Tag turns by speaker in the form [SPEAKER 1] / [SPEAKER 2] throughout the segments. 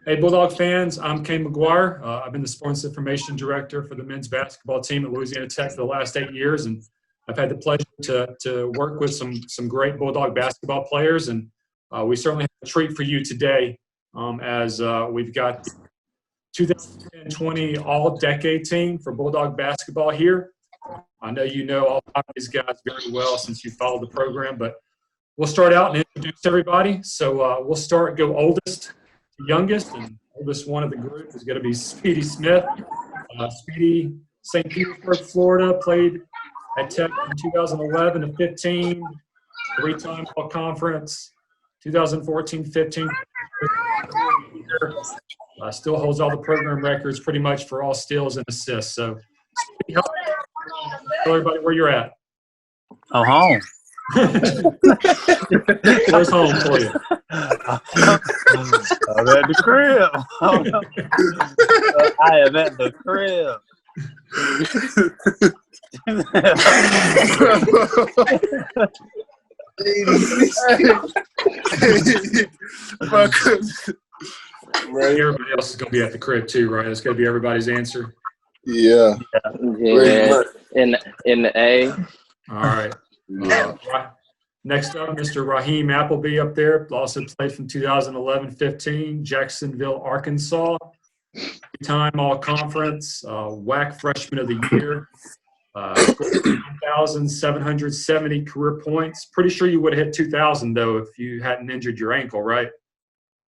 [SPEAKER 1] Hey, Bulldog fans, I'm Kane McGuire. I've been the Sports Information Director for the men's basketball team at Louisiana Tech for the last 8 years, and I've had the pleasure to work with some great Bulldog basketball players, and we certainly have a treat for you today as we've got 2020 All-Decade team for Bulldog basketball here. I know you know all five of these guys very well since you followed the program, but we'll start out and introduce everybody. So we'll go oldest to youngest, and oldest one of the group is going to be Speedy Smith. Speedy, St. Petersburg, Florida, played at Tech from 2011 to 15, three-time All-Conference, 2014-15. Still holds all the program records pretty much for all steals and assists. So, Speedy, tell everybody where you're at.
[SPEAKER 2] I'm home.
[SPEAKER 1] Where's home for you?
[SPEAKER 2] I'm at the crib. I am at the crib.
[SPEAKER 1] Everybody else is going to be at the crib too, right? That's going to be everybody's answer.
[SPEAKER 3] Yeah.
[SPEAKER 4] In the A.
[SPEAKER 1] All right. Next up, Mr. Raheem Appleby up there, also played from 2011-15, Jacksonville, Arkansas. Three-time All-Conference, WAC Freshman of the Year, 1,770 career points. Pretty sure you would have hit 2,000, though, if you hadn't injured your ankle, right?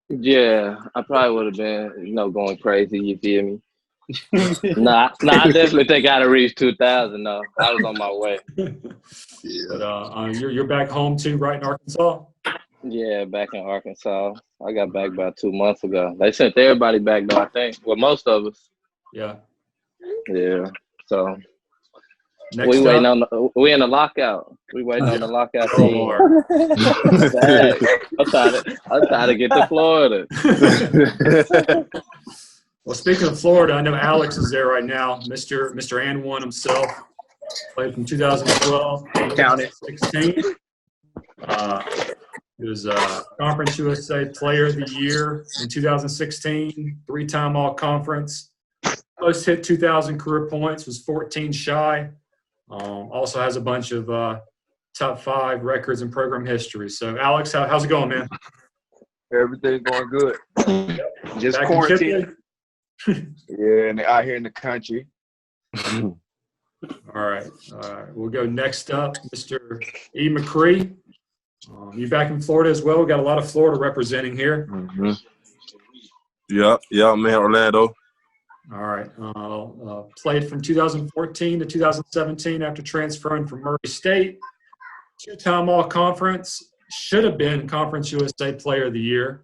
[SPEAKER 4] Yeah, I probably would have been, going crazy. You feel me? Nah, I definitely think I'd have reached 2,000 though. I was on my way.
[SPEAKER 3] Yeah.
[SPEAKER 1] But you're back home too, right in Arkansas?
[SPEAKER 4] Yeah, back in Arkansas. I got back about 2 months ago. They sent everybody back though, I think. Well, most of us.
[SPEAKER 1] Yeah.
[SPEAKER 4] Yeah. So
[SPEAKER 1] Next
[SPEAKER 4] we in the lockout. We waiting on the lockout to I'm trying to get to Florida.
[SPEAKER 1] Well, speaking of Florida, I know Alex is there right now. Mr. And One himself, played from 2012 to 2016. He was Conference USA Player of the Year in 2016, three-time All-Conference. Most hit 2,000 career points, was 14 shy. Also has a bunch of top 5 records in program history. So, Alex, how's it going, man?
[SPEAKER 3] Everything's going good. Just
[SPEAKER 1] Back
[SPEAKER 3] quarantine. Yeah, and out here in the country.
[SPEAKER 1] All right. We'll go next up, Mr. E. McCree. You back in Florida as well? We've got a lot of Florida representing here.
[SPEAKER 5] Mm-hmm. Yeah, I'm in Orlando.
[SPEAKER 1] All right. Played from 2014 to 2017 after transferring from Murray State. Two-time All-Conference. Should have been Conference USA Player of the Year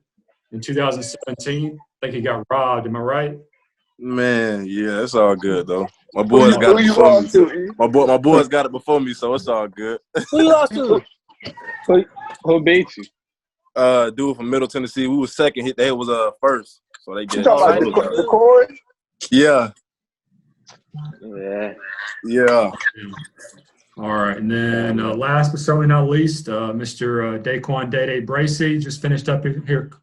[SPEAKER 1] in 2017. I think he got robbed. Am I right?
[SPEAKER 5] Man, yeah, it's all good though. My boys got it before me. My boys got it before me, so it's all good.
[SPEAKER 2] Who you lost to?
[SPEAKER 4] Who beat you?
[SPEAKER 5] Dude from Middle Tennessee. We was second. They was first, so they get.
[SPEAKER 3] You talking about the Corey?
[SPEAKER 5] Yeah.
[SPEAKER 4] Yeah.
[SPEAKER 1] All right, and then last but certainly not least, Mr. Daquan Day Bracey just finished up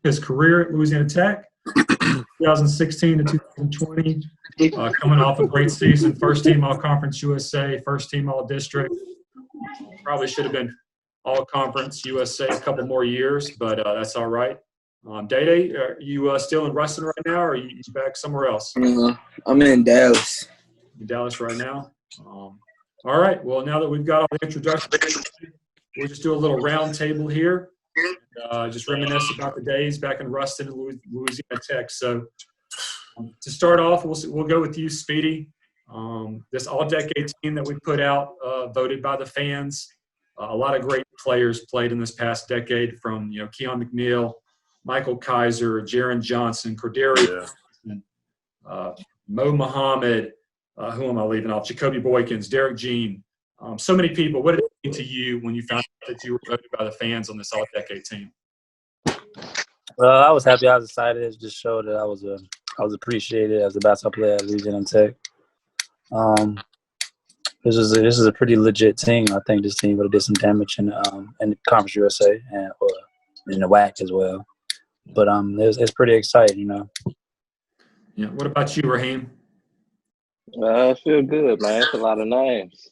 [SPEAKER 1] his career at Louisiana Tech, 2016 to 2020, coming off a great season, first team All-Conference USA, first team All-District. Probably should have been All-Conference USA a couple more years, but that's all right. Day, are you still in Ruston right now, or are you back somewhere else?
[SPEAKER 6] I'm in Dallas.
[SPEAKER 1] In Dallas right now? All right. Well, now that we've got all the introductions, we'll just do a little round table here. Just reminisce about the days back in Ruston and Louisiana Tech. So to start off, we'll go with you, Speedy. This all-decade team that we put out, voted by the fans. A lot of great players played in this past decade, from Keon McNeil, Michael Kaiser, Jaron Johnson, Cordarius, Mo Muhammad. Who am I leaving off? Jacoby Boykins, Derek Jean. So many people. What did it mean to you when you found out that you were voted by the fans on this all-decade team?
[SPEAKER 2] Well, I was happy. I was excited. It just showed that I was appreciated as a basketball player at Louisiana Tech. This is a pretty legit team. I think this team would have did some damage in the Conference USA and in the WAC as well. But it's pretty exciting, you know.
[SPEAKER 1] Yeah. What about you, Raheem?
[SPEAKER 4] I feel good, man. It's a lot of names.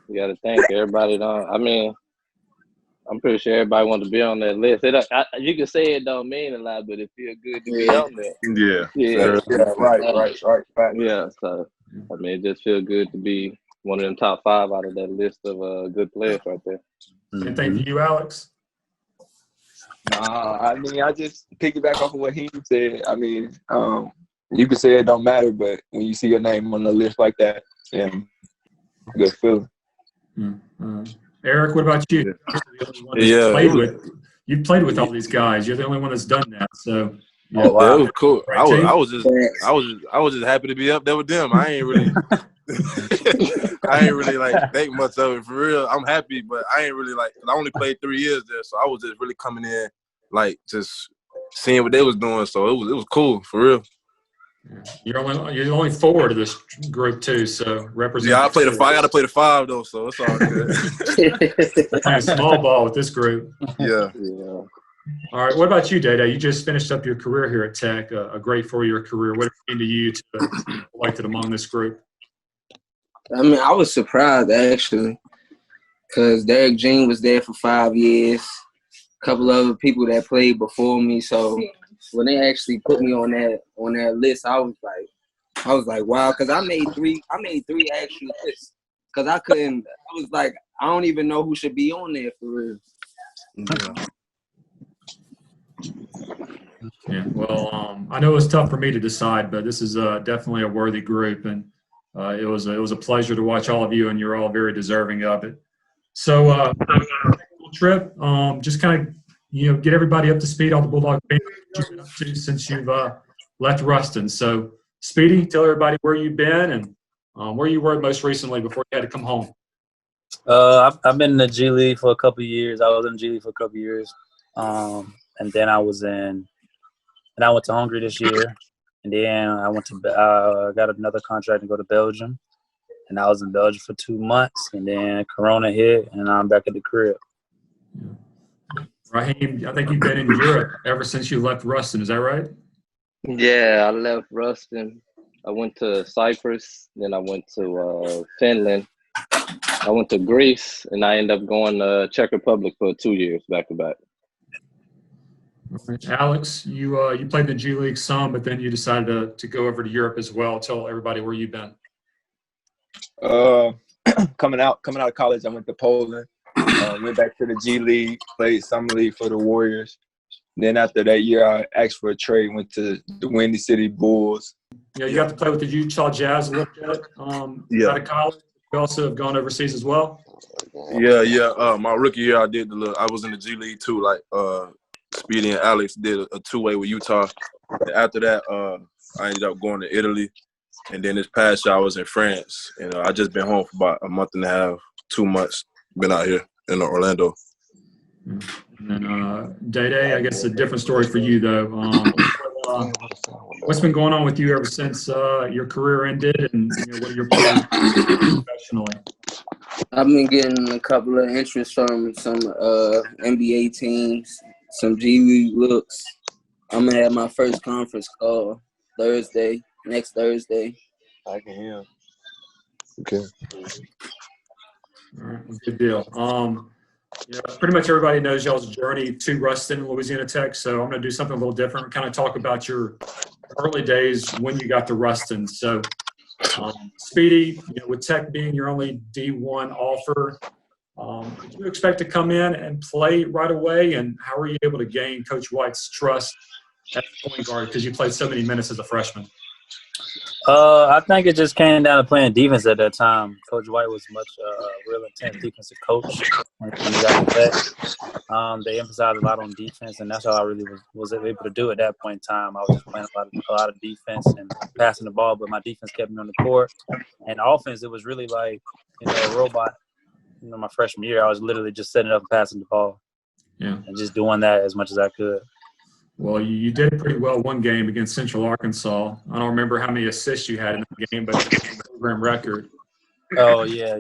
[SPEAKER 4] You got to think everybody don't. I mean, I'm pretty sure everybody wants to be on that list. You can say it don't mean a lot, but it feels good to be on there.
[SPEAKER 5] Yeah.
[SPEAKER 4] Yeah,
[SPEAKER 3] Yeah, right. Fact.
[SPEAKER 4] yeah. So I mean, it just feels good to be one of them top 5 out of that list of good players right there.
[SPEAKER 1] Same thing for you, Alex.
[SPEAKER 3] Nah, I mean, I just piggyback off of what he said. I mean, you can say it don't matter, but when you see your name on the list like that, yeah, good feeling.
[SPEAKER 1] Eric, what about you? You've played with all these guys. You're the only one that's done that. So
[SPEAKER 5] yeah, wow. It was cool.
[SPEAKER 1] Right,
[SPEAKER 5] I was just happy to be up there with them. I ain't really like think much of it for real. I'm happy, but I ain't really like. I only played 3 years there, so I was just really coming in, like just seeing what they was doing. So it was cool for real.
[SPEAKER 1] You're the only forward of this group too, so represent.
[SPEAKER 5] Yeah, I got to play the 5 though, so it's all good.
[SPEAKER 1] Playing small ball with this group.
[SPEAKER 5] Yeah.
[SPEAKER 1] All right. What about you, Day Day? You just finished up your career here at Tech, a great 4-year career. What did it mean to you to be elected among this group?
[SPEAKER 6] I mean, I was surprised actually, because Derek Jean was there for 5 years. A couple other people that played before me. So when they actually put me on that list, I was like, wow, because I made three actual lists. Because I was like, I don't even know who should be on there for real.
[SPEAKER 1] Yeah. Well, I know it was tough for me to decide, but this is definitely a worthy group, and it was a pleasure to watch all of you, and you're all very deserving of it. So, trip, just kind of get everybody up to speed on the Bulldog fans you've been up to since you've left Ruston. So, Speedy, tell everybody where you've been and where you were most recently before you had to come home.
[SPEAKER 2] I've been in the G League for a couple of years. I was in the G League for a couple of years, and then I went to Hungary this year, and then I got another contract to go to Belgium, and I was in Belgium for 2 months, and then Corona hit, and I'm back at the crib.
[SPEAKER 1] Raheem, I think you've been in Europe ever since you left Ruston. Is that right?
[SPEAKER 4] Yeah, I left Ruston. I went to Cyprus, then I went to Finland. I went to Greece, and I ended up going to Czech Republic for 2 years back to back.
[SPEAKER 1] Alex, you played in the G League some, but then you decided to go over to Europe as well. Tell everybody where you've been.
[SPEAKER 3] Coming out of college, I went to Poland. Went back to the G League, played summer league for the Warriors. Then after that year, I asked for a trade. Went to the Windy City Bulls.
[SPEAKER 1] Yeah, you got to play with the Utah Jazz a little bit. Out of college, you also have gone overseas as well.
[SPEAKER 5] Yeah. My rookie year, I was in the G League too. Like Speedy and Alex did a 2-way with Utah. And after that, I ended up going to Italy, and then this past year I was in France. And I just been home for about a month and a half, 2 months. Been out here in Orlando.
[SPEAKER 1] And then Day Day, I guess a different story for you though. What's been going on with you ever since your career ended, and what are your plans professionally?
[SPEAKER 6] I've been getting a couple of interests from some NBA teams, some G League looks. I'm gonna have my first conference call next Thursday.
[SPEAKER 3] I can hear. Okay.
[SPEAKER 1] All right, good deal. Pretty much everybody knows y'all's journey to Ruston, Louisiana Tech, so I'm going to do something a little different, kind of talk about your early days when you got to Ruston. So, Speedy, with Tech being your only D1 offer, did you expect to come in and play right away, and how were you able to gain Coach White's trust at point guard because you played so many minutes as a freshman?
[SPEAKER 2] I think it just came down to playing defense at that time. Coach White was much real intense defensive coach when he got to Tech. They emphasized a lot on defense, and that's all I really was able to do at that point in time. I was just playing a lot of defense and passing the ball, but my defense kept me on the court. And offense, it was really like a robot. My freshman year, I was literally just setting up and passing the ball, and just doing that as much as I could.
[SPEAKER 1] Well, you did pretty well one game against Central Arkansas. I don't remember how many assists you had in that game, but it's a program record.
[SPEAKER 2] Oh, yeah.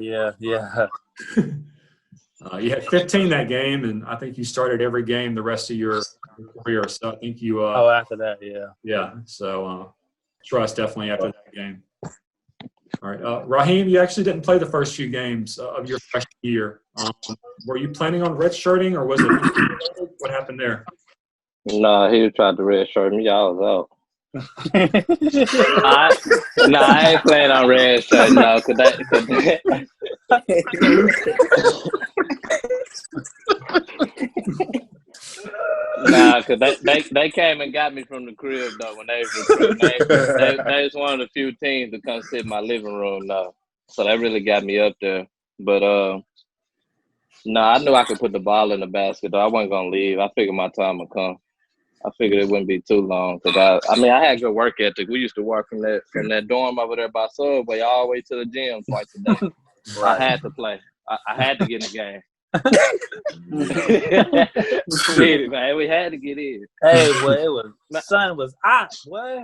[SPEAKER 1] You had 15 that game, and I think you started every game the rest of your career. So I think you.
[SPEAKER 2] After that, yeah.
[SPEAKER 1] Yeah. So trust definitely after that game. All right, Raheem, you actually didn't play the first few games of your freshman year. Were you planning on redshirting, or was it what happened there?
[SPEAKER 4] Nah, he tried to red shirt me. I was out. I ain't playing on red shirt, no, cause they came and got me from the crib though when they was recruiting. They was one of the few teams to come sit in my living room now, so that really got me up there. But I knew I could put the ball in the basket though. I wasn't gonna leave. I figured my time would come. I figured it wouldn't be too long because I had good work ethic. We used to walk from that dorm over there by Subway all the way to the gym twice a day. Right. I had to play. I had to get in the game. Man, we had to get in.
[SPEAKER 2] Hey, boy, the sun was hot, boy.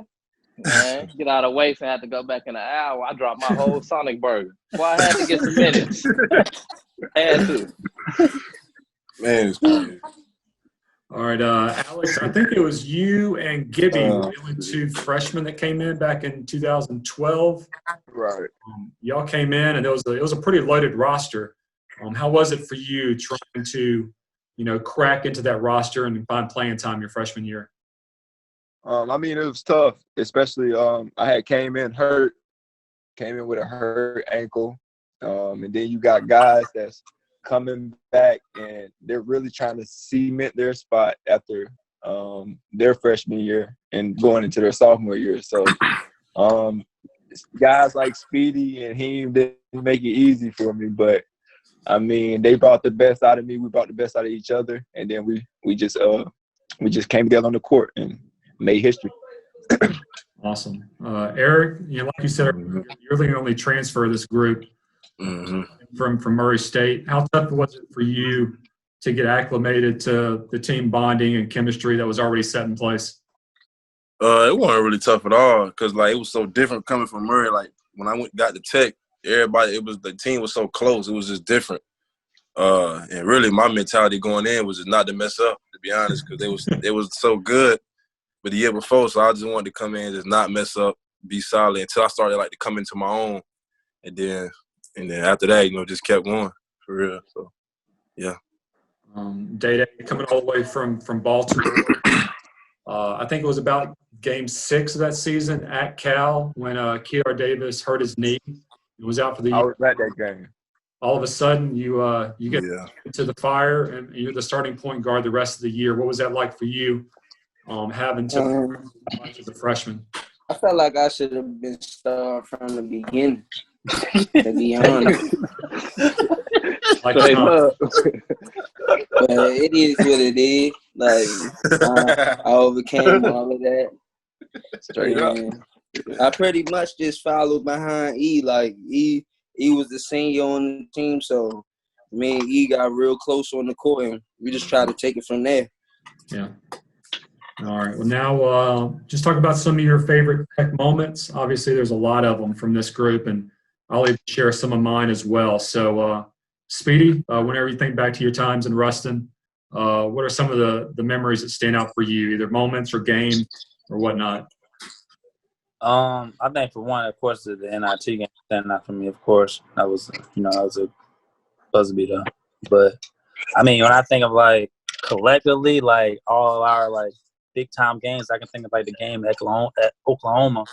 [SPEAKER 4] Man, get out of weights and had to go back in an hour. I dropped my whole Sonic burger. Boy, I had to get some minutes. Had to.
[SPEAKER 5] Man, it's crazy.
[SPEAKER 1] All right, Alex, I think it was you and Gibby were the only two freshmen that came in back in 2012.
[SPEAKER 3] Right.
[SPEAKER 1] Y'all came in, and it was a pretty loaded roster. How was it for you trying to, crack into that roster and find playing time your freshman year?
[SPEAKER 3] I mean, it was tough, especially I had came in with a hurt ankle, and then you got guys that's coming back and they're really trying to cement their spot after their freshman year and going into their sophomore year. So guys like Speedy and him didn't make it easy for me, but I mean, they brought the best out of me. We brought the best out of each other, and then we just came together on the court and made history.
[SPEAKER 1] Awesome, Eric. Like you said, you're the only transfer of this group.
[SPEAKER 5] Mm-hmm.
[SPEAKER 1] From Murray State. How tough was it for you to get acclimated to the team bonding and chemistry that was already set in place?
[SPEAKER 5] It wasn't really tough at all because it was so different coming from Murray. Like when I got to Tech, the team was so close. It was just different. And really, my mentality going in was just not to mess up, to be honest, because they was so good. But the year before, so I just wanted to come in and just not mess up, be solid until I started to come into my own, and then after that, just kept going for real. So, yeah.
[SPEAKER 1] Day coming all the way from Baltimore. I think it was about Game 6 of that season at Cal when Kear Davis hurt his knee. He was out for the year.
[SPEAKER 3] I was at that game.
[SPEAKER 1] All of a sudden, you get into the fire, and you're the starting point guard the rest of the year. What was that like for you, having to as a freshman?
[SPEAKER 6] I felt like I should have been starting from the beginning. To be honest,
[SPEAKER 1] but
[SPEAKER 6] it is what it is. I overcame all of that.
[SPEAKER 3] Straight up.
[SPEAKER 6] I pretty much just followed behind E. E was the senior on the team, so me and E got real close on the court, and we just tried to take it from there.
[SPEAKER 1] Yeah. All right. Well, now just talk about some of your favorite Tech moments. Obviously, there's a lot of them from this group, and I'll even share some of mine as well. So, Speedy, whenever you think back to your times in Ruston, what are some of the memories that stand out for you, either moments or games or whatnot?
[SPEAKER 2] I think for one, of course, the NIT game standing out for me. Of course, that was a buzzer beater. But I mean, when I think of collectively, all our big time games, I can think of the game at Oklahoma.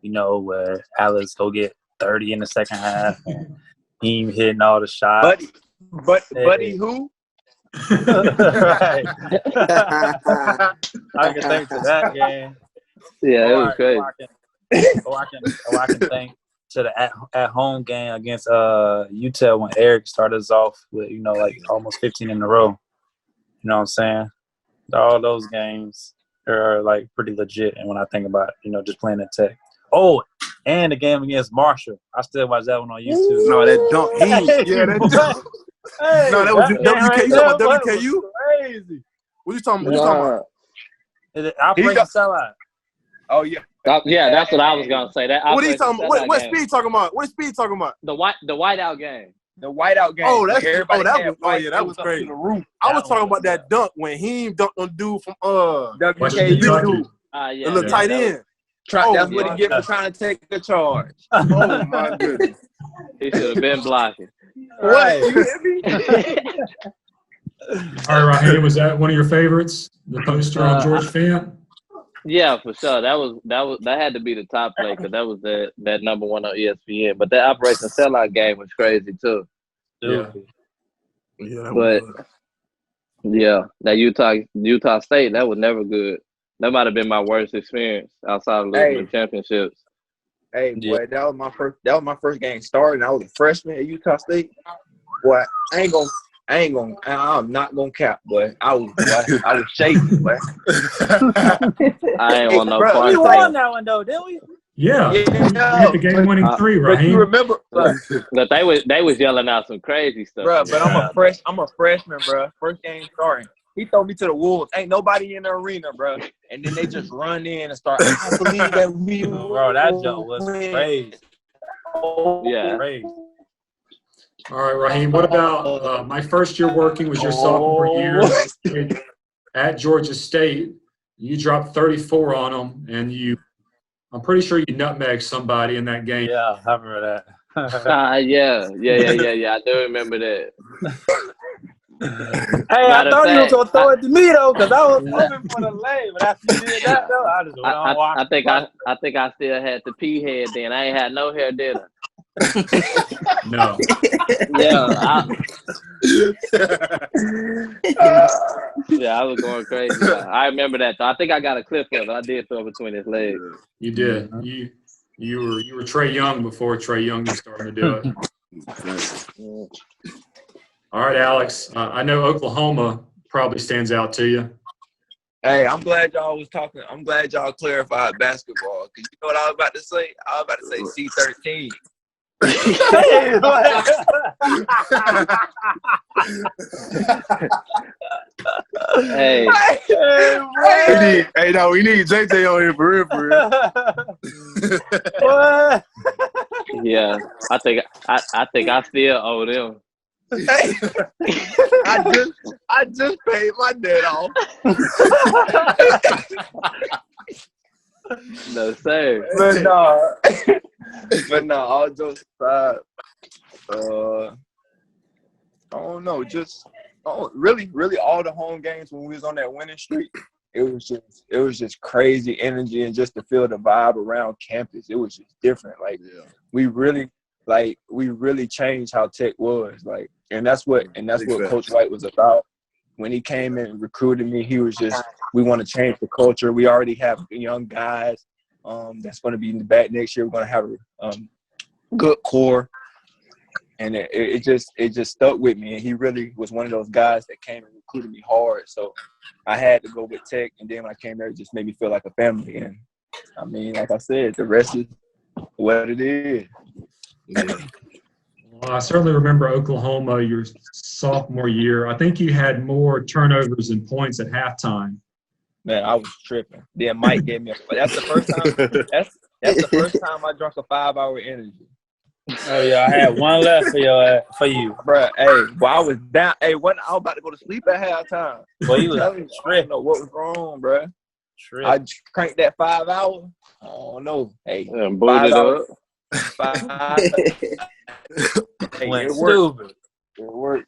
[SPEAKER 2] Where Alex go get 30 in the second half, and him hitting all the shots.
[SPEAKER 3] Buddy who?
[SPEAKER 2] Right. I can think to that game.
[SPEAKER 4] Yeah, it was crazy.
[SPEAKER 2] I can think to the at home game against UTEP when Eric started us off with almost 15 in a row. You know what I'm saying? All those games are pretty legit. And when I think about just playing at Tech. Oh, and the game against Marshall. I still watch that one on YouTube.
[SPEAKER 5] No, that dunk. That dunk. No, that was WKU. You talking about WKU?
[SPEAKER 2] Crazy.
[SPEAKER 5] What you talking about?
[SPEAKER 2] Operation Sellout.
[SPEAKER 3] Oh, yeah.
[SPEAKER 4] Yeah, that's what I was gonna say.
[SPEAKER 5] What are you talking about? What Speed talking about? What is Speed talking about?
[SPEAKER 4] The whiteout game.
[SPEAKER 3] The whiteout game.
[SPEAKER 5] Oh, that's
[SPEAKER 3] everybody
[SPEAKER 5] that
[SPEAKER 3] had
[SPEAKER 5] was
[SPEAKER 3] white,
[SPEAKER 5] that was
[SPEAKER 3] up
[SPEAKER 5] crazy.
[SPEAKER 3] to the roof.
[SPEAKER 5] I was talking about that dunk when he dunked on dude from
[SPEAKER 1] Western
[SPEAKER 3] WKU.
[SPEAKER 1] Kentucky.
[SPEAKER 3] Dude.
[SPEAKER 4] Yeah,
[SPEAKER 5] the little
[SPEAKER 1] yeah,
[SPEAKER 5] tight end.
[SPEAKER 3] That's what
[SPEAKER 5] my
[SPEAKER 3] he get for
[SPEAKER 5] God.
[SPEAKER 3] trying to take a charge.
[SPEAKER 5] Oh my goodness.
[SPEAKER 4] He should have been blocking.
[SPEAKER 3] What? You hear me?
[SPEAKER 1] All right, Raheem, was that one of your favorites? The poster on George Fant?
[SPEAKER 4] Yeah, for sure. That had to be the top play because that was that number one on ESPN. But that Operation Sellout game was crazy too.
[SPEAKER 1] Yeah.
[SPEAKER 5] Yeah,
[SPEAKER 4] But yeah, that Utah State, that was never good. That might have been my worst experience outside of losing the championships.
[SPEAKER 3] Hey, boy, that was my first game starting. I was a freshman at Utah State. Boy, I'm not gonna cap, boy. I was shaking, boy.
[SPEAKER 4] I ain't want no
[SPEAKER 3] bro,
[SPEAKER 4] part.
[SPEAKER 2] We won that one though, didn't we?
[SPEAKER 1] Yeah. You hit the game-winning three,
[SPEAKER 3] But
[SPEAKER 1] Raheem.
[SPEAKER 3] you remember,
[SPEAKER 4] But they was yelling out some crazy stuff.
[SPEAKER 3] bro. But I'm a freshman, bro. First game starting. He throw me to the wolves. Ain't nobody in the arena, bro. And then they just run in and start. I can't believe that we.
[SPEAKER 2] Bro, that joke was crazy.
[SPEAKER 4] Yeah.
[SPEAKER 2] Crazy.
[SPEAKER 1] All right, Raheem, what about my first year working was your sophomore year at Georgia State. You dropped 34 on them, and I'm pretty sure you nutmegged somebody in that game.
[SPEAKER 2] Yeah, I remember that.
[SPEAKER 4] Yeah. I do remember that.
[SPEAKER 2] Hey, I thought you were gonna throw it to me though, because I was hoping for the lane. But after you did that though, I just went on walking.
[SPEAKER 4] I think I still had the pea head then. I ain't had no hair, did I?
[SPEAKER 1] No.
[SPEAKER 4] Yeah. I was going crazy. I remember that though. I think I got a clip of it. I did throw between his legs.
[SPEAKER 1] You did. You were Trey Young before Trey Young was starting to do it. All right, Alex. I know Oklahoma probably stands out to you.
[SPEAKER 3] Hey, I'm glad y'all was talking. I'm glad y'all clarified basketball. Cause you know what I was about to say? I was about to say C13.
[SPEAKER 4] Hey,
[SPEAKER 5] no, we need JJ on here for real.
[SPEAKER 2] What?
[SPEAKER 4] yeah. I think I still owe them.
[SPEAKER 3] Hey, I just paid my debt off.
[SPEAKER 4] No, sir.
[SPEAKER 3] But no, all jokes aside, I don't know, really all the home games when we was on that winning streak, it was just crazy energy and just to feel the vibe around campus. It was just different. Like we really changed how Tech was. Like, and that's what Coach White was about. When he came in and recruited me, he was just, we want to change the culture. We already have young guys that's going to be in the back next year. We're going to have a good core. And it just stuck with me. And he really was one of those guys that came and recruited me hard. So I had to go with Tech. And then when I came there, it just made me feel like a family. And, I mean, like I said, the rest is what it is.
[SPEAKER 1] Well, I certainly remember Oklahoma your sophomore year. I think you had more turnovers and points at halftime.
[SPEAKER 3] Man, I was tripping. Then Mike gave me that's the first time. That's the first time I drank a 5-hour energy.
[SPEAKER 2] Oh yeah, I had one left for you,
[SPEAKER 3] bro. Hey, well, I was down. Hey, I was about to go to sleep at halftime.
[SPEAKER 2] Well, you was
[SPEAKER 3] I didn't know what was wrong, bro. I cranked that 5 hour. I don't know. Hey,
[SPEAKER 4] booted up.
[SPEAKER 3] 5. Hey,
[SPEAKER 2] Went
[SPEAKER 3] it worked.
[SPEAKER 2] stupid.
[SPEAKER 3] It worked.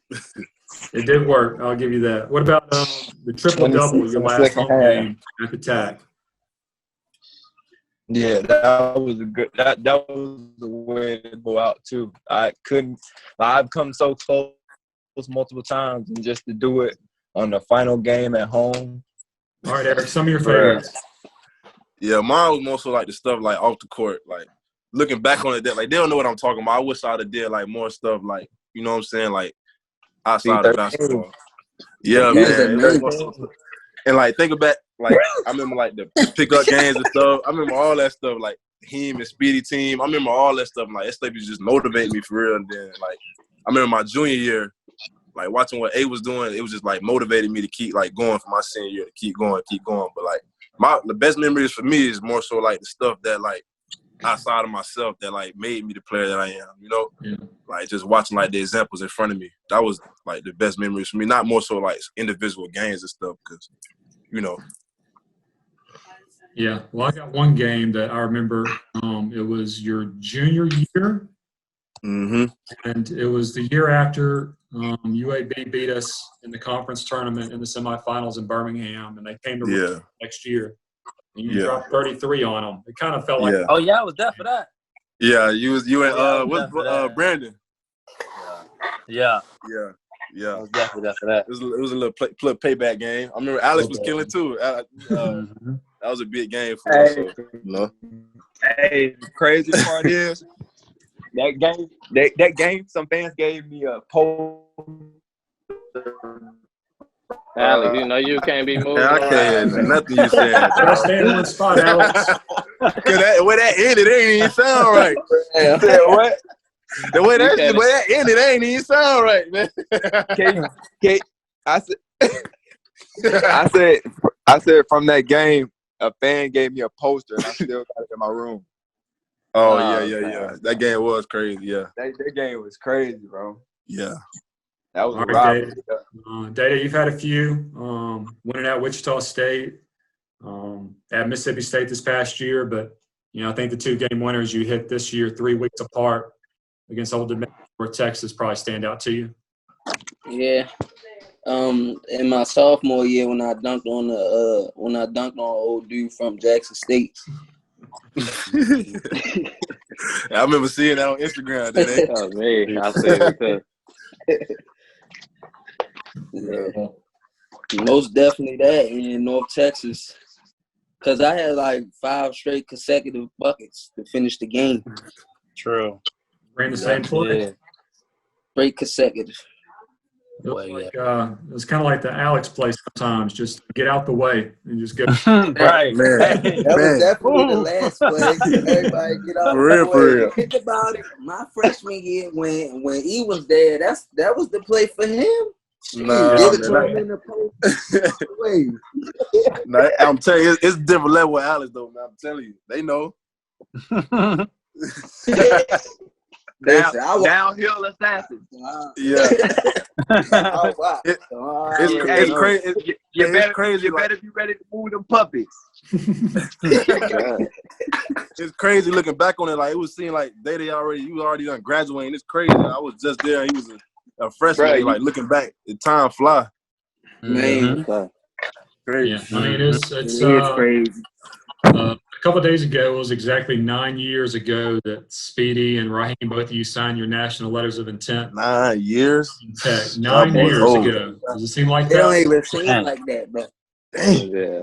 [SPEAKER 1] It did work. I'll give you that. What about the triple-double, your last home game at the TAC?
[SPEAKER 3] Yeah, that was a good. That was the way to go out too. I've come so close multiple times, and just to do it on the final game at home.
[SPEAKER 1] All right, Eric, some of your favorites.
[SPEAKER 5] Yeah, mine was more so like the stuff like off the court, like looking back on it. That like they don't know what I'm talking about. I wish I'd have did like more stuff, like you know what I'm saying, like outside of basketball. Yeah, man. And like think about like I remember like the pickup games and stuff. I remember all that stuff, like him and Speedy team. I remember all that stuff. Like that stuff used to just motivate me for real. And then like I remember my junior year, like watching what A was doing, it was just like motivated me to keep like going for my senior year, to keep going. But like the best memories for me is more so like the stuff that like outside of myself that like made me the player that I am. You know,
[SPEAKER 1] Yeah.
[SPEAKER 5] like just watching like the examples in front of me. That was like the best memories for me. Not more so like individual games and stuff, because you know.
[SPEAKER 1] Yeah. Well, I got one game that I remember. It was your junior year,
[SPEAKER 5] Mm-hmm.
[SPEAKER 1] and it was the year after UAB beat us in the conference tournament in the semifinals in Birmingham, and they came to
[SPEAKER 5] Yeah.
[SPEAKER 1] next year. And you
[SPEAKER 5] Yeah.
[SPEAKER 1] dropped 33 on them. It kind of felt like
[SPEAKER 5] Yeah.
[SPEAKER 2] Oh yeah, I was there for that.
[SPEAKER 5] Yeah. You and
[SPEAKER 2] Yeah, I was
[SPEAKER 5] what's
[SPEAKER 2] there for that.
[SPEAKER 5] Brandon?
[SPEAKER 2] Yeah.
[SPEAKER 5] Yeah. Yeah.
[SPEAKER 2] I was definitely there for that.
[SPEAKER 5] It was a little payback game. I remember Alex was killing too.
[SPEAKER 2] Mhm.
[SPEAKER 5] That was a big game for us. So, you know.
[SPEAKER 3] Hey, the crazy part is that game. Some fans gave me a poll.
[SPEAKER 4] Alex, you know you can't be moved.
[SPEAKER 5] I can't hear nothing you said.
[SPEAKER 1] Gotta stay in one spot, Alex.
[SPEAKER 5] Where that ended, it ain't even sound right.
[SPEAKER 3] You said what?
[SPEAKER 5] The way that ended, it ain't even sound right, man. I said from that game, a fan gave me a poster, and I still got it in my room. Oh yeah. That game was crazy. Yeah.
[SPEAKER 3] That game was crazy, bro.
[SPEAKER 5] Yeah.
[SPEAKER 3] That was
[SPEAKER 1] All
[SPEAKER 3] a
[SPEAKER 1] right,
[SPEAKER 3] rivalry.
[SPEAKER 1] Data, you've had a few. Winning at Wichita State, at Mississippi State this past year, but I think the 2-game winners you hit this year 3 weeks apart against Old Dominican or Texas probably stand out to you.
[SPEAKER 6] Yeah. In my sophomore year when I dunked on old dude from Jackson State.
[SPEAKER 5] I remember seeing that on Instagram today.
[SPEAKER 4] Oh, me. I see it too.
[SPEAKER 6] Yeah. Most definitely that in North Texas. Because I had like 5 straight consecutive buckets to finish the game.
[SPEAKER 2] True.
[SPEAKER 1] Ran the same play.
[SPEAKER 2] Yeah.
[SPEAKER 6] Straight consecutive.
[SPEAKER 1] It was kind of like the Alex play sometimes. Just get out the way and just go.
[SPEAKER 2] Right.
[SPEAKER 5] Man.
[SPEAKER 6] That was definitely the last play. Everybody get out the way.
[SPEAKER 5] For real.
[SPEAKER 6] Think about it. My freshman year when he was there, that was the play for him.
[SPEAKER 5] Nah,
[SPEAKER 6] Give it to
[SPEAKER 5] man.
[SPEAKER 6] him in the post. Wait.
[SPEAKER 5] Nah, I'm telling you, it's a different level with Alex though, man. I'm telling you, they know.
[SPEAKER 3] Downhill assassin.
[SPEAKER 5] Yeah.
[SPEAKER 6] Oh, wow.
[SPEAKER 5] It's crazy.
[SPEAKER 3] You
[SPEAKER 5] crazy.
[SPEAKER 3] better be ready to move them puppies.
[SPEAKER 5] It's crazy looking back on it. Like it was seeing like he was already done graduating. It's crazy. I was just there. And he was a freshman.
[SPEAKER 3] Right.
[SPEAKER 5] Like looking back, the time fly.
[SPEAKER 6] Man.
[SPEAKER 5] Crazy.
[SPEAKER 1] Yeah, I mean it's
[SPEAKER 6] crazy.
[SPEAKER 1] A couple of days ago, it was exactly 9 years ago that Speedy and Raheem, both of you signed your national letters of intent.
[SPEAKER 5] 9 years?
[SPEAKER 1] In Tech. 9 years ago. Does it seem like
[SPEAKER 6] It
[SPEAKER 1] that?
[SPEAKER 6] don't even seem like that, bro.
[SPEAKER 4] Yeah.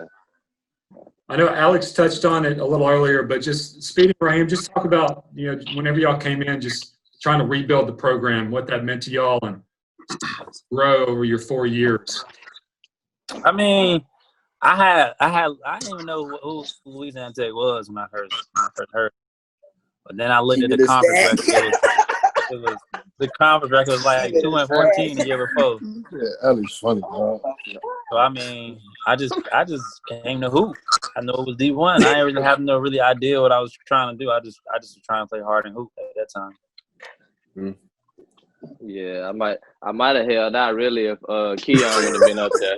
[SPEAKER 1] I know Alex touched on it a little earlier, but just Speedy and Raheem, just talk about, whenever y'all came in, just trying to rebuild the program, what that meant to y'all and grow over your 4 years.
[SPEAKER 2] I mean, I didn't even know who Louisiana Tech was when I first heard. But then I looked at the conference record. The conference record was like 2-14 the year before.
[SPEAKER 5] Yeah, Alex funny, bro.
[SPEAKER 2] So I mean, I just came to hoop. I know it was D1. I didn't really have no really idea what I was trying to do. I just was trying to play hard and hoop at that time.
[SPEAKER 4] Yeah, I might have held out really if Keon would have been up there.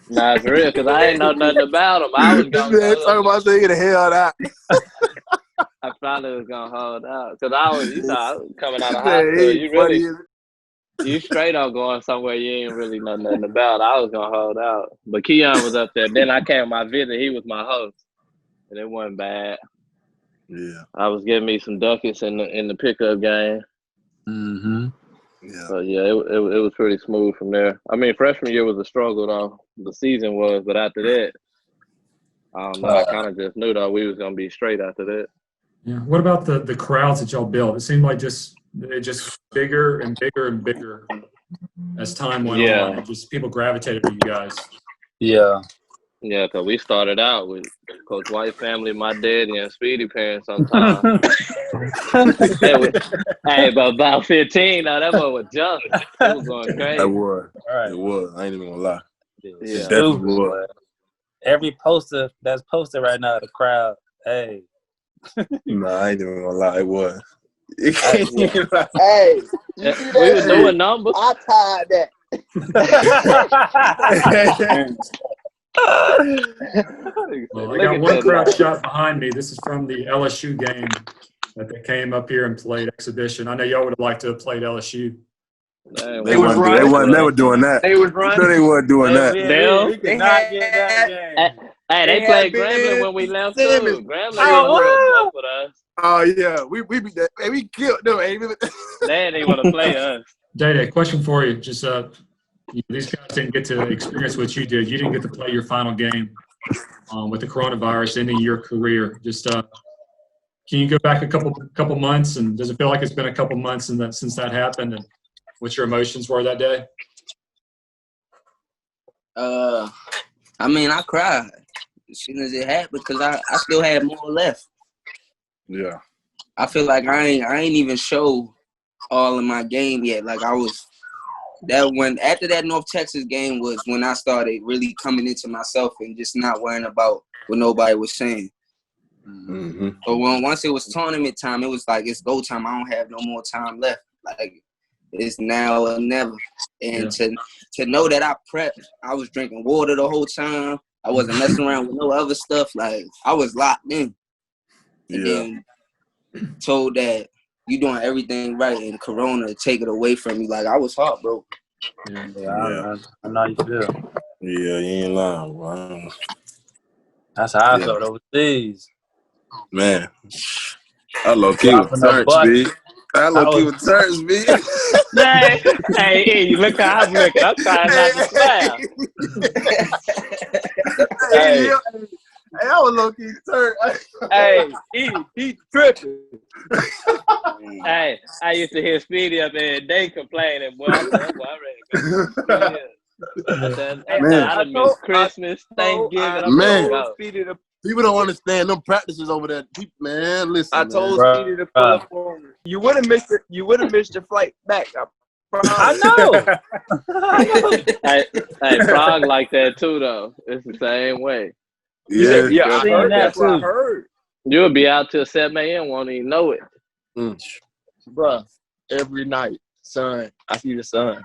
[SPEAKER 4] Nah, for real, because I ain't know nothing about him. I was gonna
[SPEAKER 5] talking about saying the hell out.
[SPEAKER 4] I probably was gonna hold out because I was coming out of high school. You straight on going somewhere you ain't really know nothing about. I was gonna hold out, but Keon was up there. Then I came my visit. He was my host, and it wasn't bad.
[SPEAKER 5] Yeah,
[SPEAKER 4] I was getting me some ducats in the pickup game.
[SPEAKER 2] Mm-hmm.
[SPEAKER 5] Yeah.
[SPEAKER 4] So yeah, it was pretty smooth from there. I mean, freshman year was a struggle though. The season was, but after that, I don't know. I kind of just knew though we was gonna be straight after that.
[SPEAKER 1] Yeah. What about the crowds that y'all built? It seemed like it just bigger and bigger and bigger as time went on. Just people gravitated to you guys.
[SPEAKER 2] Yeah.
[SPEAKER 4] Yeah, because we started out with Coach White's family, my daddy, and Speedy parents sometimes. Hey, but about 15, now that boy was jumping. It was going crazy.
[SPEAKER 5] It was.
[SPEAKER 2] Right.
[SPEAKER 5] It was. I ain't even gonna lie.
[SPEAKER 2] Yeah.
[SPEAKER 5] It definitely was.
[SPEAKER 2] Every poster that's posted right now, the crowd, hey,
[SPEAKER 5] Nah, I ain't even gonna lie. It was.
[SPEAKER 3] Hey, you see that?
[SPEAKER 4] We were doing numbers.
[SPEAKER 3] I tied that.
[SPEAKER 1] Well, I got one crowd shot behind me. This is from the LSU game that they came up here and played exhibition. I know y'all would have liked to have played LSU.
[SPEAKER 5] They wasn't never doing that.
[SPEAKER 3] They was running.
[SPEAKER 5] No, they weren't doing that.
[SPEAKER 2] We could not get that game.
[SPEAKER 4] Hey, they played Grambling when we left too. Grambling was with us.
[SPEAKER 5] Oh yeah, we beat that. Hey, we killed them. Ain't we?
[SPEAKER 4] They didn't want to play us.
[SPEAKER 1] Day, question for you. Just these guys didn't get to experience what you did. You didn't get to play your final game with the coronavirus ending your career. Just can you go back a couple months, and does it feel like it's been a couple months since that happened, and what your emotions were that day?
[SPEAKER 6] I mean, I cried as soon as it happened because I still had more left.
[SPEAKER 5] Yeah.
[SPEAKER 6] I feel like I ain't even show all of my game yet. Like after that North Texas game was when I started really coming into myself and just not worrying about what nobody was saying.
[SPEAKER 5] Mm-hmm.
[SPEAKER 6] So once it was tournament time, it was like it's go time. I don't have no more time left. Like it's now or never. And to know that I prepped, I was drinking water the whole time. I wasn't messing around with no other stuff. Like I was locked in. And then told that you doing everything right and Corona take it away from you. Like I was heartbroken.
[SPEAKER 2] Yeah. I know you feel.
[SPEAKER 5] Yeah, you ain't lying, bro.
[SPEAKER 2] That's how I felt overseas.
[SPEAKER 5] Man, I low-key was turned, B. I low-key was turned, B.
[SPEAKER 4] Hey, you look how I'm looking. I'm trying not to smile.
[SPEAKER 5] Hey, I was low-key turned.
[SPEAKER 3] Hey, he tripping.
[SPEAKER 4] Hey, I used to hear Speedy up there and they complaining. Boy, I'm ready to go. I done missed Christmas, Thanksgiving.
[SPEAKER 5] Man, people don't understand them practices over there. People, man, listen.
[SPEAKER 3] I told Speedy to pull up for me. You would have missed it. You would have missed your flight back.
[SPEAKER 2] I know.
[SPEAKER 4] Hey, Prague like that too, though. It's the same way.
[SPEAKER 5] Yeah,
[SPEAKER 3] I heard that too. I heard.
[SPEAKER 4] You'll be out till 7 a.m. Won't even know it.
[SPEAKER 3] Bruh, every night, sun. I see the sun.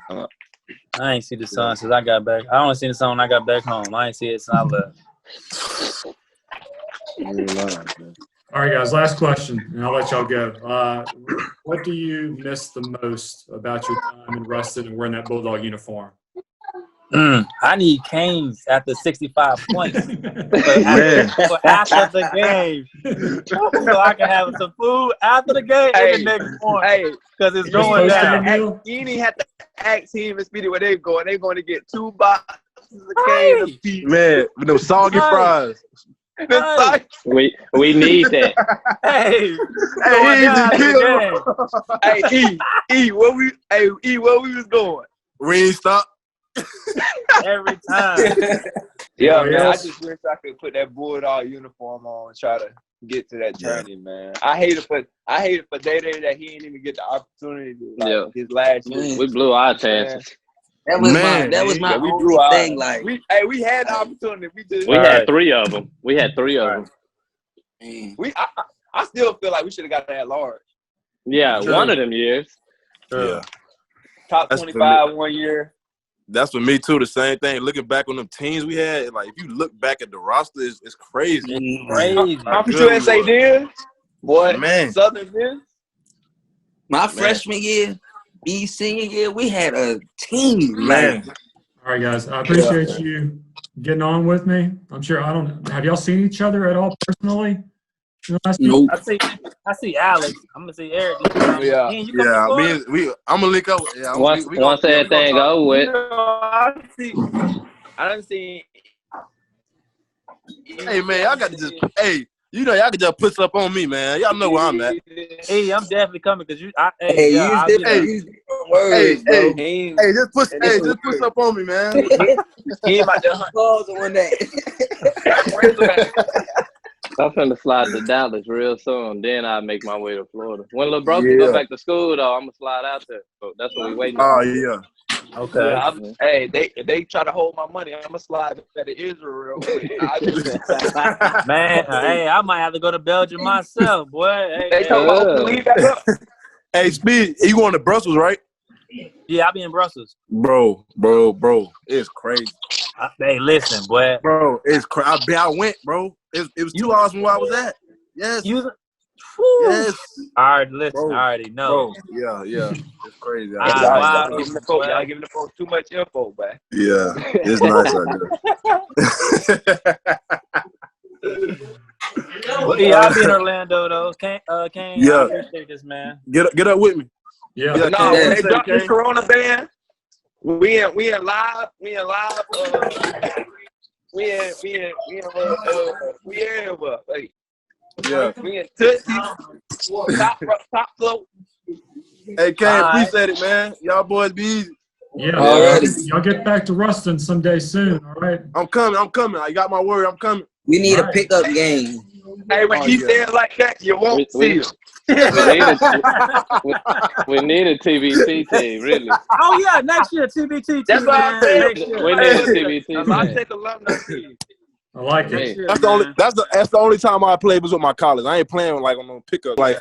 [SPEAKER 2] I ain't see the sun since I got back. I only seen the sun when I got back home. I ain't see it since I left.
[SPEAKER 1] All right, guys, last question, and I'll let y'all go. What do you miss the most about your time in Ruston and wearing that Bulldog uniform?
[SPEAKER 2] I need canes after 65 points. after the game. So I can have some food after the game and the next morning. Because it's going down.
[SPEAKER 3] You didn't have to ask him and Speedy where they're going. They're going to get 2 boxes of cane of beef.
[SPEAKER 5] Man, with those soggy fries.
[SPEAKER 4] We need that.
[SPEAKER 3] Where we was going?
[SPEAKER 5] We ain't stop.
[SPEAKER 2] Every time.
[SPEAKER 3] Yeah, man. I just wish I could put that Bulldog uniform on and try to get to that journey, man. I hate it for Day that he didn't even get the opportunity to his last year.
[SPEAKER 4] We blew our chances.
[SPEAKER 6] That was my only thing. Like
[SPEAKER 3] we had the opportunity.
[SPEAKER 4] We had 3 of them.
[SPEAKER 3] I still feel like we should have got that large.
[SPEAKER 4] Yeah, one of them years.
[SPEAKER 5] Yeah.
[SPEAKER 3] Top 25 1 year.
[SPEAKER 5] That's for me too. The same thing. Looking back on them teams we had, like if you look back at the roster, it's crazy.
[SPEAKER 3] I'm for sure SA did. Boy,
[SPEAKER 5] man.
[SPEAKER 3] Southern did.
[SPEAKER 6] My freshman year, senior year, we had a team,
[SPEAKER 5] man.
[SPEAKER 1] All right, guys. I appreciate you getting on with me. I'm sure have y'all seen each other at all personally?
[SPEAKER 6] Nope.
[SPEAKER 2] I see Alex. I'm gonna see Eric.
[SPEAKER 5] I'm gonna link up. Yeah,
[SPEAKER 4] once everything go with.
[SPEAKER 3] I done seen.
[SPEAKER 5] Hey man, y'all got to just y'all can just put up on me, man. Y'all know where I'm at.
[SPEAKER 2] Hey, I'm definitely coming because
[SPEAKER 6] use different words, bro.
[SPEAKER 5] Just put up on me, man.
[SPEAKER 3] He about to hunt balls on that.
[SPEAKER 4] I'm finna slide to Dallas real soon. Then I'll make my way to Florida. When LeBron go back to school, though, I'm gonna slide out there. So that's what we waiting.
[SPEAKER 5] Oh yeah.
[SPEAKER 2] Okay.
[SPEAKER 3] Yeah, hey, if they try to hold my money, I'm gonna slide back to Israel real quick.
[SPEAKER 2] Man, hey, I might have to go to Belgium myself, boy. Hey,
[SPEAKER 3] They talking about open leave back up.
[SPEAKER 5] Hey, Speed, you going to Brussels, right?
[SPEAKER 2] yeah, I'll be in Brussels.
[SPEAKER 5] Bro, it's crazy.
[SPEAKER 2] Hey, listen, boy.
[SPEAKER 5] Bro, it's crazy. I went, bro. It was 2 hours from where I was at. Yes.
[SPEAKER 2] Yes. I already listen.
[SPEAKER 5] Bro,
[SPEAKER 2] I already know.
[SPEAKER 5] Bro, yeah. It's crazy.
[SPEAKER 3] Y'all giving the folks too much info, man.
[SPEAKER 5] Yeah, it's nice out there.
[SPEAKER 2] Well, yeah, I'll be in Orlando though. Kane,
[SPEAKER 5] Yeah.
[SPEAKER 2] I appreciate this, man.
[SPEAKER 5] Get up with me.
[SPEAKER 1] Yeah.
[SPEAKER 3] No,
[SPEAKER 5] Kane,
[SPEAKER 3] when they
[SPEAKER 5] say,
[SPEAKER 3] drop this
[SPEAKER 5] Kane.
[SPEAKER 3] Corona ban, we in live. We in Tootsie. Top float.
[SPEAKER 5] Hey, Kane,
[SPEAKER 2] All right.
[SPEAKER 5] appreciate it, man. Y'all boys be easy.
[SPEAKER 1] Yeah.
[SPEAKER 6] Already.
[SPEAKER 1] Y'all get back to Ruston someday soon. All right.
[SPEAKER 5] I'm coming. I got my word. I'm coming.
[SPEAKER 6] We need a
[SPEAKER 1] Right.
[SPEAKER 6] pickup game.
[SPEAKER 3] Hey, when you say it like that, you won't see them.
[SPEAKER 4] We need a TBT team, really.
[SPEAKER 2] Oh yeah, next year TBT team.
[SPEAKER 3] That's what I'm
[SPEAKER 2] man.
[SPEAKER 3] saying.
[SPEAKER 2] Next year.
[SPEAKER 4] We need a TBT
[SPEAKER 3] A
[SPEAKER 4] team.
[SPEAKER 3] lot of alumni team.
[SPEAKER 1] I like
[SPEAKER 2] Next
[SPEAKER 1] it.
[SPEAKER 2] year,
[SPEAKER 5] That's the only.
[SPEAKER 2] man.
[SPEAKER 5] That's the only time I played was with my college. I ain't playing like on no pickup. Like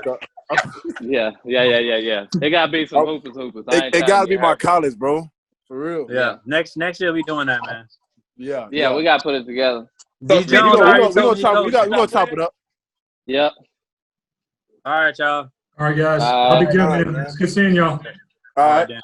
[SPEAKER 4] Yeah. It gotta be some hoopers.
[SPEAKER 5] it gotta be my college, bro. For real.
[SPEAKER 2] Yeah. Next year we doing that, man.
[SPEAKER 5] Yeah.
[SPEAKER 4] Yeah, we gotta put it together.
[SPEAKER 2] D.
[SPEAKER 3] So,
[SPEAKER 2] Jones
[SPEAKER 5] We're
[SPEAKER 2] already told
[SPEAKER 5] gonna
[SPEAKER 2] me
[SPEAKER 5] chop. We're gonna chop it up.
[SPEAKER 4] Yep.
[SPEAKER 2] All right, y'all.
[SPEAKER 1] All right, guys.
[SPEAKER 4] All
[SPEAKER 1] I'll be
[SPEAKER 4] right.
[SPEAKER 1] good,
[SPEAKER 5] All right,
[SPEAKER 1] man.
[SPEAKER 5] man.
[SPEAKER 1] It's good seeing y'all.
[SPEAKER 5] All right.
[SPEAKER 2] Dan.